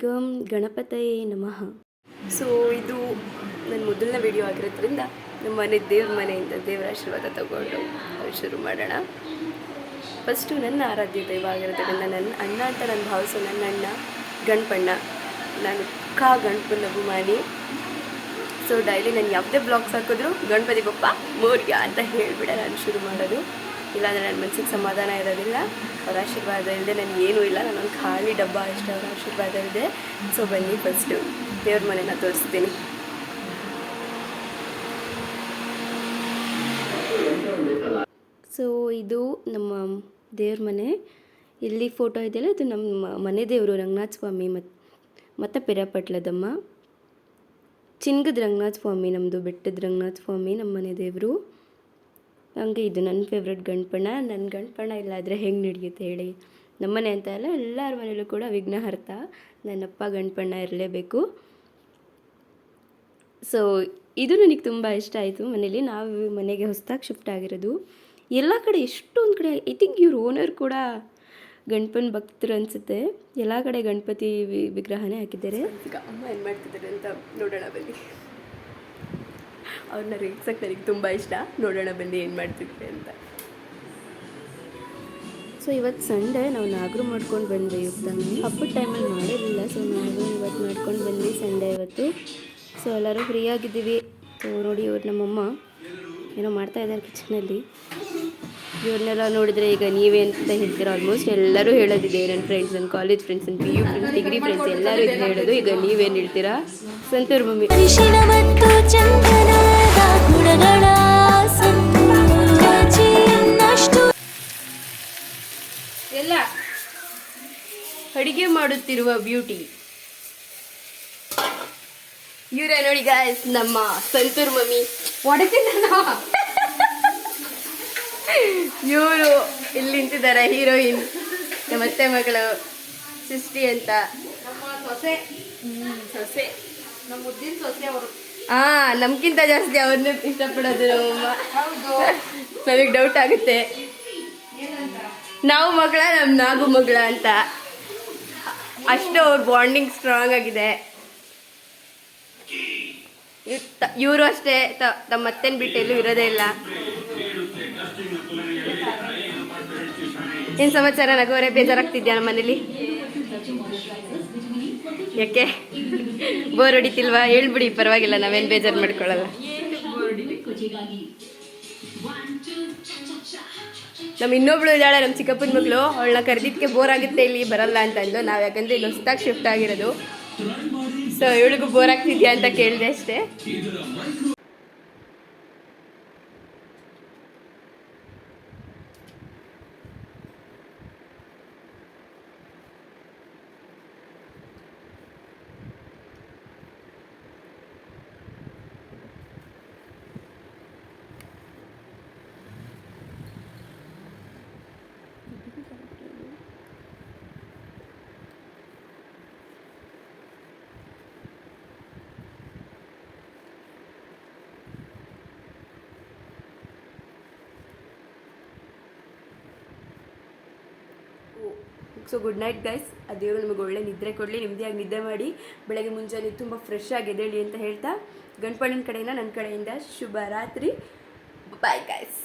ಗಂ ಗಣಪತಯೇ ನಮಃ. ಸೊ ಇದು ನನ್ನ ಮೊದಲನೇ ವಿಡಿಯೋ ಆಗಿರೋದ್ರಿಂದ ನಮ್ಮ ಮನೆ ದೇವ್ರ ಮನೆಯಿಂದ ದೇವರ ಆಶೀರ್ವಾದ ತಗೊಂಡು ಶುರು ಮಾಡೋಣ. ಫಸ್ಟು ನನ್ನ ಆರಾಧ್ಯ ದೈವ ಆಗಿರೋದ್ರಿಂದ ನನ್ನ ಅಣ್ಣ ಅಂತ ನಾನು ಭಾವಿಸೋ ನನ್ನ ಅಣ್ಣ ಗಣಪಣ್ಣ, ನಾನು ಗಣಪನ ಅಭಿಮಾನಿ. ಸೊ ಡೈಲಿ ನಾನು ಯಾವುದೇ ಬ್ಲಾಗ್ಸ್ ಹಾಕಿದ್ರು ಗಣಪತಿ ಬಪ್ಪ ಮೋರ್ಯ ಅಂತ ಹೇಳಿಬಿಡ ನಾನು ಶುರು ಮಾಡೋದು. ಇಲ್ಲಾಂದರೆ ನನ್ನ ಮನಸ್ಸಿಗೆ ಸಮಾಧಾನ ಇರೋದಿಲ್ಲ. ಅವ್ರ ಆಶೀರ್ವಾದ ಇಲ್ಲದೆ ನನಗೆ ಏನೂ ಇಲ್ಲ, ನಾನೊಂದು ಖಾಲಿ ಡಬ್ಬ ಅಷ್ಟೇ ಅವ್ರ ಆಶೀರ್ವಾದ ಇದೆ. ಸೊ ಬನ್ನಿ ಫಸ್ಟು ದೇವ್ರ ಮನೆನ ತೋರಿಸ್ತೀನಿ. ಸೊ ಇದು ನಮ್ಮ ದೇವ್ರ ಮನೆ. ಇಲ್ಲಿ ಫೋಟೋ ಇದೆಯಲ್ಲ, ಇದು ನಮ್ಮ ಮನೆ ದೇವರು ರಂಗನಾಥ ಸ್ವಾಮಿ ಮತ್ತು ಪೆರಪಟ್ಲದಮ್ಮ. ಚಿನ್ಗದ ರಂಗನಾಥ ಸ್ವಾಮಿ ನಮ್ಮದು, ಬೆಟ್ಟದ ರಂಗನಾಥ ಸ್ವಾಮಿ ನಮ್ಮ ಮನೆ ದೇವರು. ಹಂಗೆ ಇದು ನನ್ನ ಫೇವ್ರೆಟ್ ಗಣಪಣ್ಣ. ನನ್ನ ಗಣಪಣ್ಣ ಇಲ್ಲಾದರೆ ಹೆಂಗೆ ನಡೆಯುತ್ತೆ ಹೇಳಿ? ನಮ್ಮನೆ ಅಂತ ಅಲ್ಲ, ಎಲ್ಲರ ಮನೇಲೂ ಕೂಡ ವಿಘ್ನಹರ್ತ ನನ್ನಪ್ಪ ಗಣಪಣ್ಣ ಇರಲೇಬೇಕು. ಸೊ ಇದು ನನಗೆ ತುಂಬ ಇಷ್ಟ ಆಯಿತು. ಮನೇಲಿ ನಾವು ಮನೆಗೆ ಹೊಸದಾಗಿ ಶಿಫ್ಟ್ ಆಗಿರೋದು. ಎಲ್ಲ ಕಡೆ ಎಷ್ಟೊಂದು ಕಡೆ ಐ ಥಿಂಕ್ ಇವ್ರ ಓನರ್ ಕೂಡ ಗಣಪನ ಭಕ್ತರು ಅನಿಸುತ್ತೆ. ಎಲ್ಲ ಕಡೆ ಗಣಪತಿ ವಿಗ್ರಹನೇ ಹಾಕಿದ್ದಾರೆ. ಈಗ ಅಮ್ಮ ಏನು ಮಾಡ್ತಿದ್ದಾರೆ ಅಂತ ನೋಡೋಣ ಬನ್ನಿ. ಅವ್ರನ್ನ ರೇಗ್ಸಕ್ಕೆ ನನಗೆ ತುಂಬ ಇಷ್ಟ. ನೋಡೋಣ ಬನ್ನಿ ಏನು ಮಾಡ್ತಿದ್ವಿ ಅಂತ. ಸೊ ಇವತ್ತು ಸಂಡೇ ನಾವು ನಾಗರು ಮಾಡ್ಕೊಂಡು ಬಂದ್ವಿ. ಇವತ್ತು ಹಬ್ಬದ ಟೈಮಲ್ಲಿ ಮಾಡಿರಲಿಲ್ಲ. ಸೊ ನಾವು ಇವತ್ತು ಮಾಡ್ಕೊಂಡು ಬಂದ್ವಿ ಸಂಡೇ ಇವತ್ತು. ಸೊ ಎಲ್ಲರೂ ಫ್ರೀಯಾಗಿದ್ದೀವಿ. ಸೊ ನೋಡಿ ಇವ್ರು ನಮ್ಮಮ್ಮ ಏನೋ ಮಾಡ್ತಾಯಿದ್ದಾರೆ ಕಿಚನಲ್ಲಿ. ಇವ್ರನ್ನೆಲ್ಲ ನೋಡಿದರೆ ಈಗ ನೀವೇ ಅಂತ ಹೇಳ್ತೀರ. ಆಲ್ಮೋಸ್ಟ್ ಎಲ್ಲರೂ ಹೇಳೋದಿದೆ, ನನ್ನ ಫ್ರೆಂಡ್ಸ್, ನನ್ನ ಕಾಲೇಜ್ ಫ್ರೆಂಡ್ಸ್, ನನ್ನ PU ಫ್ರೆಂಡ್ಸ್, ಡಿಗ್ರಿ ಫ್ರೆಂಡ್ಸ್ ಎಲ್ಲರೂ ಇದನ್ನ ಹೇಳೋದು. ಈಗ ನೀವೇನು ಹೇಳ್ತೀರಾ? ಸಂತೂರ್ ಮಮ್ಮಿ ಎಲ್ಲ ಅಡಿಗೆ ಮಾಡುತ್ತಿರುವ ಬ್ಯೂಟಿ ಇವರೇ ನೋಡಿ ಗಾಯ್ಸ್, ನಮ್ಮ ಸಂತೂರ್ ಮಮ್ಮಿ. ಇವರು ಇಲ್ಲಿ ನಿಂತಿದ್ದಾರೆ, ಹೀರೋಯಿನ್, ನಮ್ಮತ್ತೆ ಮಗಳು ಸೃಷ್ಟಿ ಅಂತ. ಸೊಸೆ ನಮ್ಮ ಮುದ್ದಿನ ಸೊಸೆ ಅವರು. ನಮ್ಗಿಂತ ಜಾಸ್ತಿ ಅವ್ರನ್ನ ಇಷ್ಟಪಡೋದು ನಮ್ಮಮ್ಮ. ನನಗೆ ಡೌಟ್ ಆಗುತ್ತೆ, ನಾವು ಮಗಳ ನಮ್ಮ ನಾಗು ಮಗಳ ಅಂತ. ಅಷ್ಟು ಅವ್ರ ಬಾಂಡಿಂಗ್ ಸ್ಟ್ರಾಂಗ್ ಆಗಿದೆ. ಇವರು ಅಷ್ಟೇ ತಮ್ಮ ಅತ್ತೆನ ಬಿಟ್ಟು ಎಲ್ಲೂ ಇರೋದೇ ಇಲ್ಲ. ಏನು ಸಮಾಚಾರ ನಗೋರೆ? ಬೇಜಾರಾಗ್ತಿದ್ಯಾ ನಮ್ಮ ಮನೇಲಿ? ಯಾಕೆ ಬೋರ್ ಹೊಡಿತಿಲ್ವಾ? ಹೇಳ್ಬಿಡಿ, ಪರವಾಗಿಲ್ಲ, ನಾವೇನು ಬೇಜಾರು ಮಾಡ್ಕೊಳ್ಳಲ್ಲ. ನಮ್ಮ ಇನ್ನೊಬ್ಳು ಇದ್ದಾಳೆ, ನಮ್ಮ ಚಿಕ್ಕಪ್ಪನ ಮಗಳು. ಅವಳನ್ನ ಕರೆದಿದ್ದಕ್ಕೆ ಬೋರ್ ಆಗುತ್ತೆ ಇಲ್ಲಿ ಬರಲ್ಲ ಅಂತ ಅಂದು. ನಾವು ಯಾಕಂದರೆ ಇಲ್ಲಿ ಹೊಸದಾಗಿ ಶಿಫ್ಟ್ ಆಗಿರೋದು. ಸೊ ಇವಳಿಗೂ ಬೋರ್ ಆಗ್ತಿದ್ಯಾ ಅಂತ ಕೇಳಿದೆ ಅಷ್ಟೇ. So good night guys. ಆ ದೇವರು ನಿಮಗೆ ಒಳ್ಳೆ ನಿದ್ರೆ ಕೊಡಲಿ, ನೆಮ್ಮದಿಯಾಗಿ ನಿದ್ದೆ ಮಾಡಿ ಬೆಳಗ್ಗೆ ಮುಂಜಾನೆ ತುಂಬ ಫ್ರೆಶ್ ಆಗಿ ಎದ್ದೇಳಿ ಅಂತ ಹೇಳ್ತಾ, ಗಣಪಣ್ಣನ ಕಡೆಯಿಂದ ನನ್ನ ಕಡೆಯಿಂದ ಶುಭ ರಾತ್ರಿ. Bye guys.